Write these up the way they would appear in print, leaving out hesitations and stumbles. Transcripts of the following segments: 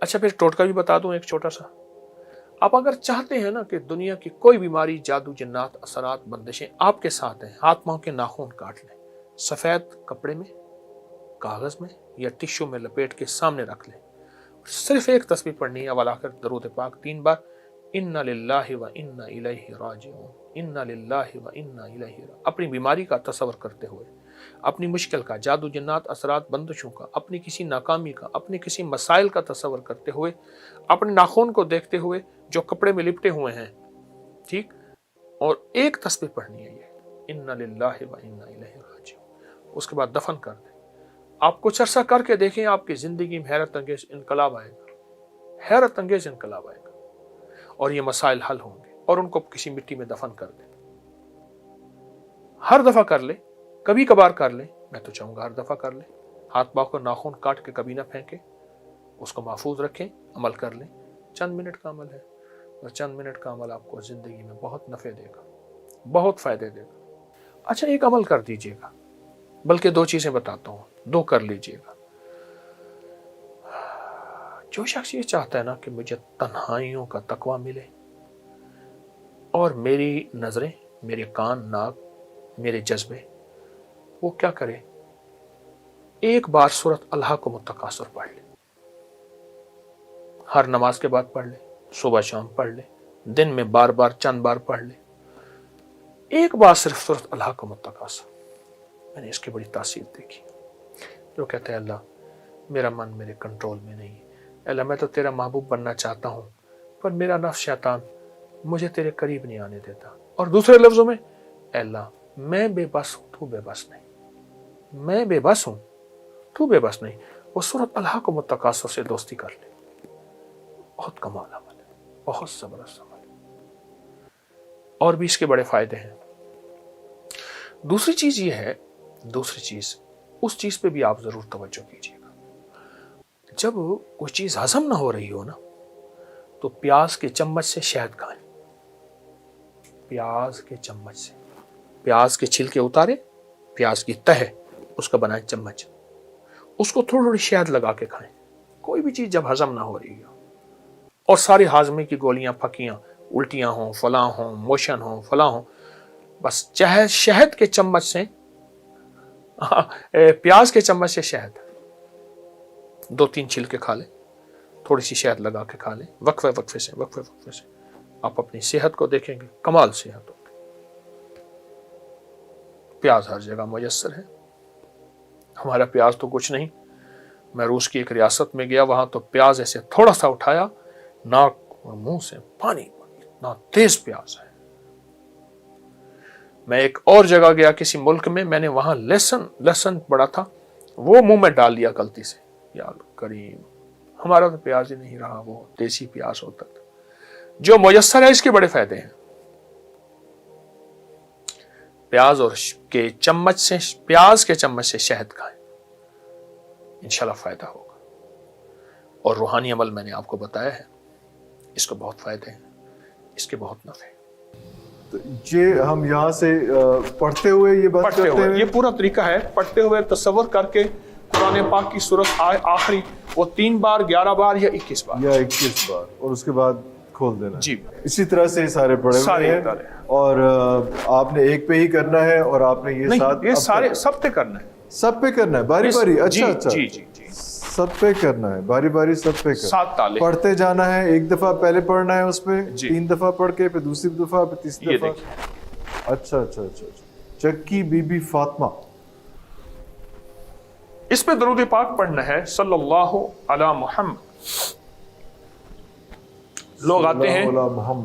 अच्छा, फिर टोटका भी बता दूं एक छोटा सा। आप अगर चाहते हैं ना कि दुनिया की कोई बीमारी, जादू, जिन्नात, असरात, बंदिशें आपके साथ हैं, हाथ पांव के नाखून काट लें, सफेद कपड़े में, कागज में या टिश्यू में लपेट के सामने रख लें। सिर्फ एक तस्बीह पढ़नी है, अवल आखिर दरूद पाक 3 बार, इन्ना लिल्लाहि व इन्ना इलैहि राजिऊन, इन्ना लिल्लाहि व इन्ना इलैहि। अपनी बीमारी का तसव्वुर करते हुए, अपनी मुश्किल का, जादू, जिन्नात, असरात, बंदिशों का, अपनी किसी नाकामी का, अपने किसी मसाइल का तसव्वुर करते हुए, अपने नाखून को देखते हुए जो कपड़े में लिपटे हुए हैं, ठीक, और एक तस्बीह पढ़नी है ये, इन्ना लिल्लाहि व इन्ना इलैहि राजिऊन। उसके बाद दफन कर दें। आप कुछ अरसा करके देखें, आपकी जिंदगी में हैरत अंगेज इनकलाब आएगा, हैरत अंगेज इनकलाब आएगा, और ये मसाइल हल होंगे। और उनको किसी मिट्टी में दफन कर दें। हर दफा कर ले, कभी कभार कर ले, मैं तो चाहूंगा हर दफा कर ले। हाथ पांव को नाखून काट के कभी ना फेंके, उसको महफूज रखें, अमल कर लें। चंद मिनट का अमल है, और चंद मिनट का अमल आपको जिंदगी में बहुत नफे देगा, बहुत फायदे देगा। अच्छा, एक अमल कर दीजिएगा, बल्कि 2 चीजें बताता हूं, 2 कर लीजिएगा। जो शख्स ये चाहता है ना कि मुझे तन्हाइयों का तकवा मिले और मेरी नजरें, मेरे कान, नाक, मेरे जज्बे, वो क्या करे, एक बार सूरत अल्लाह को मुतकासर पढ़ ले। हर नमाज के बाद पढ़ ले, सुबह शाम पढ़ ले, दिन में बार बार, चंद बार पढ़ ले। एक बार सिर्फ सूरत अल्लाह को मुतकासर। मैंने इसकी बड़ी तासीर देखी। जो कहते हैं, अल्लाह मेरा मन मेरे कंट्रोल में नहीं है, अल्लाह मैं तो तेरा महबूब बनना चाहता हूँ, पर मेरा नफ्स शैतान मुझे तेरे करीब नहीं आने देता। और दूसरे लफ्जों में, अल्लाह मैं बेबस हूँ, तू बेबस नहीं, मैं बेबस हूँ, तू बेबस नहीं। वो सूरत अल्लाह को मुतकासर से दोस्ती कर ले, बहुत कमाल अमल है, बहुत जबरदस्त अमल है, और भी इसके बड़े फायदे हैं। दूसरी चीज ये है, दूसरी चीज, उस चीज पे भी आप जरूर तवज्जो कीजिएगा। जब कोई चीज हजम ना हो रही हो ना, तो प्याज के चम्मच से शहद खाएं। प्याज के चम्मच से, प्याज के छिलके उतारे, प्याज की तह, उसका बनाए चम्मच, उसको थोड़ी थोड़ी शहद लगा के खाएं। कोई भी चीज जब हजम ना हो रही हो, और सारी हाजमे की गोलियां, फकियां, उल्टियां हों, फला हों, मोशन हो, फला हों, बस चाहे शहद के चम्मच से, प्याज के चम्मच से शहद 2-3 छिलके खा ले, थोड़ी सी शहद लगा के खा ले, वक्फे वक्फे से, वक्फे वक्फे से, आप अपनी सेहत को देखेंगे, कमाल सेहत होगी। प्याज हर जगह मुयस्सर है, हमारा प्याज तो कुछ नहीं। मैं रूस की एक रियासत में गया, वहां तो प्याज ऐसे थोड़ा सा उठाया, नाक और मुंह से पानी, इतना तेज प्याज है। मैं एक और जगह गया किसी मुल्क में, मैंने वहां लहसुन बड़ा था, वो मुंह में डाल लिया गलती से। यार करीम, हमारा तो प्याज ही नहीं रहा, वो देसी प्याज होता था। जो मुयस्सर है, इसके बड़े फायदे हैं। प्याज के चम्मच से, प्याज के चम्मच से शहद खाएं, इंशाल्लाह फायदा होगा। और रूहानी अमल मैंने आपको बताया है, इसको बहुत फायदे हैं, इसके बहुत नफे हैं। तो ये हम यहाँ से पढ़ते हुए ये बात करते हैं, ये पूरा तरीका है। पढ़ते हुए तसव्वुर करके कुरान पाक की सूरत आखिरी वो 3 बार, 11 बार या 21 बार, या 21 बार, और उसके बाद खोल देना जी। इसी तरह से सारे पढ़े हुए हैं, और आपने एक पे ही करना है, और आपने ये सारे सब पे करना है, सब पे करना है, बारी बारी। अच्छा अच्छा, जी जी जी, सब पे करना है, बारी बारी सब पे करना, 7 ताले पढ़ते जाना है। एक दफा पहले पढ़ना है उसपे, 3 दफा पढ़ के, फिर दूसरी दफा, फिर तीसरी दफा। अच्छा अच्छा अच्छा, चक्की बीबी फातिमा, इस पे दरूद पाक पढ़ना है, सल्लल्लाहु अला मुहम्मद। लोग आते हैं,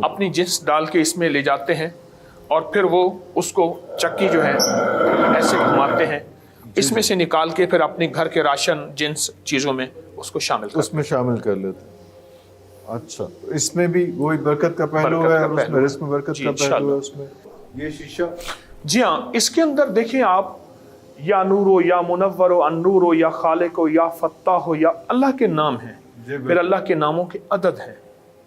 अपनी जिन्स डाल के इसमें ले जाते हैं, और फिर वो उसको चक्की जो है ऐसे घुमाते हैं, इसमें से निकाल के फिर अपने घर के राशन, जिन्स चीजों में उसको शामिल कर लेते हैं। अच्छा, तो इसमें भी वही बरकत का पहलू है, उसमें रिस्क में बरकत का पहलू है उसमें। ये शीशा, जी हाँ, इसके अंदर देखें आप, या नूर हो, या मुनव्वर हो, अन्नूर हो, या खालिक हो, या फत्ता हो, या अल्लाह के नाम है, फिर अल्लाह के नामों के अदद है।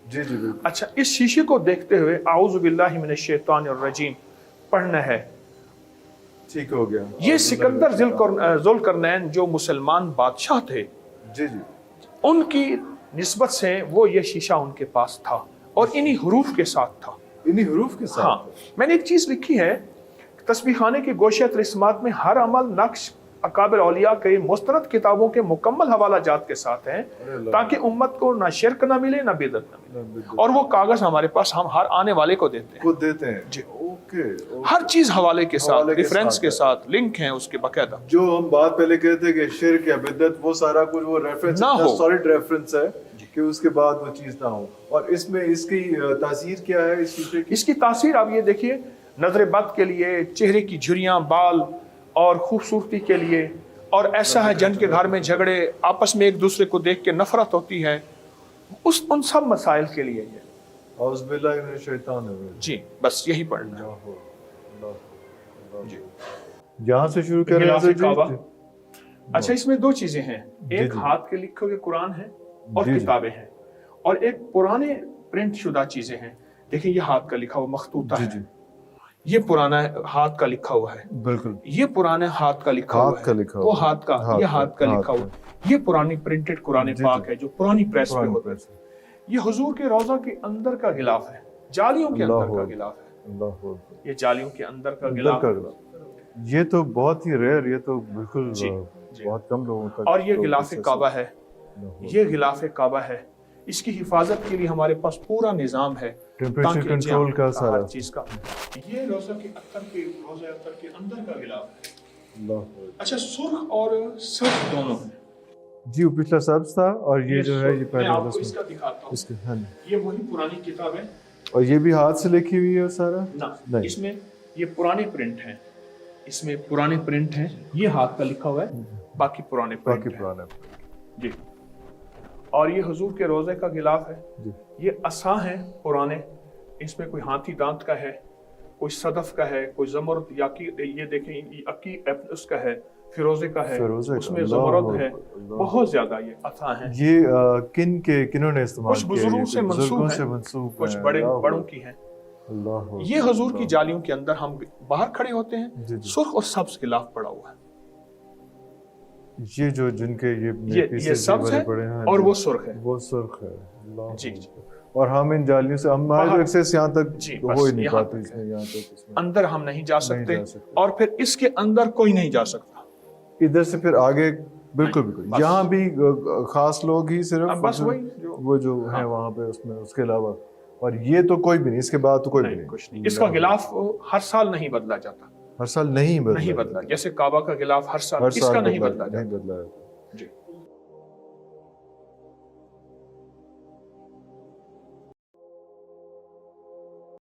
जी जी बिल्कुल। अच्छा, इस शीशे को देखते हुए आऊज़ु बिल्लाहि मिनश शैतानिर रजीम पढ़ना है। ठीक हो गया। ये सिकंदर ज़ुल्करनैन जो मुसलमान बादशाह थे, जी जी, उनकी निस्बत से वो ये शीशा उनके पास था और इन्हीं हरूफ के साथ था। इन्हीं हरूफ के साथ। हाँ, मैंने एक चीज लिखी है, तस्बीह खाने के गोशे तरिस्मात में हर अमल नक्श अकाबिर औलिया के मुस्तनद किताबों के मुकम्मल हवाला जात के साथ हैं, ताकि उम्मत को ना शिरक ना मिले ना बिदअत ना मिले। और वो कागज हमारे पास हम हर आने वाले को देते हैं जी। ओके, हर चीज हवाले के साथ, हवाले के रेफरेंस साथ के है। साथ लिंक हैं उसके बाकायदा। जो हम बात पहले कहते कि शिरक या बिदअत, वो सारा कुछ वो रेफरेंस ना हो। सॉलिड रेफरेंस है कि उसके बाद वो चीज ना हो। और इसमें इसकी तासीर क्या है इस शीशे की? इसकी तासीर आप ये देखिए, नजर बद के लिए, चेहरे की झुर्रियां, बाल और खूबसूरती के लिए, और ऐसा है जन के घर में झगड़े, आपस में एक दूसरे को देख के नफरत होती है, उन सब मसाइल के लिए ये। औज़ुबिल्लाहि मिनश शैतानिर रजीम। जी, बस यही पढ़ना है। जी। यहाँ से शुरू करें गिलाफ़े जी? काबा। अच्छा, इसमें दो चीजें हैं, एक जी। हाथ के लिखे हुए कुरान है और जी, जी। किताबें हैं, और एक पुराने प्रिंट शुदा चीजें हैं। देखिए, ये हाथ का लिखा हुआ मखतूता जी है, जी ये पुराना हाथ का लिखा हुआ है, बिल्कुल। ये पुराने हाथ का लिखा हुआ हाथ का है, लिखा वो हुआ। हाथ का, ये हाथ का लिखा हुआ, ये पुरानी प्रिंटेड कुरान जी, पाक जी। है जो पुरानी प्रेस पे पुरानी होता है। प्रेस है। ये हुजूर के रोजा के अंदर का गिलाफ है, जालियों के अंदर का गिलाफ है, अल्लाह अकबर। ये जालियों के अंदर का अंदर गिलाफ का है। गिलाफ। ये तो बहुत ही रेयर, ये तो बिल्कुल जी, जी। बहुत कम लोगों तक। और ये तो गिलाफ काबा है, ये गिलाफ काबा है। इसकी हिफाजत के लिए हमारे पास पूरा निजाम है, टेम्परेचर ताकि कंट्रोल का सारा हर चीज का। ये रोजा अख्तर के अंदर का गिलाफ है। अल्लाह अकबर। अच्छा, सुर्ख और सब्ज दोनों है। जी, वो पिछला सब्ज था और ये जो है ये मैं पहले आपको उसमें इसका दिखाता हूँ। इसके। हाँ जी। ये वही पुरानी किताब है और ये भी हाथ से लिखी हुई है सारा ना, नहीं। इसमें ये पुराने प्रिंट हैं, इसमें पुराने प्रिंट हैं, ये हाथ का लिखा हुआ है, बाकी पुराने प्रिंट बाकी हैं। पुराने। जी। और ये हुजूर के रोजे का गिलाफ है, जी। ये असा है पुराने, इसमें कोई हाथी दांत का है, कोई सदफ का है, कोई जमरद याकी, ये देखें अकी उसका है, फिरोजे का है, फिरोजे का, उसमें अल्लाह जमरद है, अल्लाह। बहुत ज्यादा ये असा है। ये किन्होंने इस्तेमाल कुछ किया? बुजुर्गों ये से मंसूब बुजुर्गों है, से मंसूब कुछ है। बड़ों की हैं। अल्लाह ये हुजूर की जालियों के अंदर हम बाहर खड़े होते हैं, जी, जी। सुर्ख और सब्ज गिलाफ पड़ा हुआ है। ये जो जिनके ये ये सब्ज है बड़े हैं और जी, वो सुर्ख है। वो सुर्ख है। अल्लाह जी, जी। और हम इन जालियों से हमारे बाहर- एक्सेस यहाँ तक जी, हो बस ही नहीं यहाँ पाते। तक है। इसमें यहाँ तक इसमें अंदर हम नहीं जा सकते, जा सकते। और फिर इसके अंदर कोई नहीं जा सकता। इधर से फिर आगे बिल्कुल बिल्कुल बस। यहाँ भी खास लोग ही सिर्फ अब बस वही वो जो है वहाँ पे उसमें, उसके अलावा और ये तो कोई भी नहीं, इसके बाद तो कोई भी नहीं, नहीं। कुछ नहीं। इसका गिलाफ हर साल नहीं बदला जाता, हर साल नहीं नहीं बदला, जैसे काबा का गिलाफ हर साल, हर इसका साल नहीं बदला नहीं जाता। बदला जाता। जी।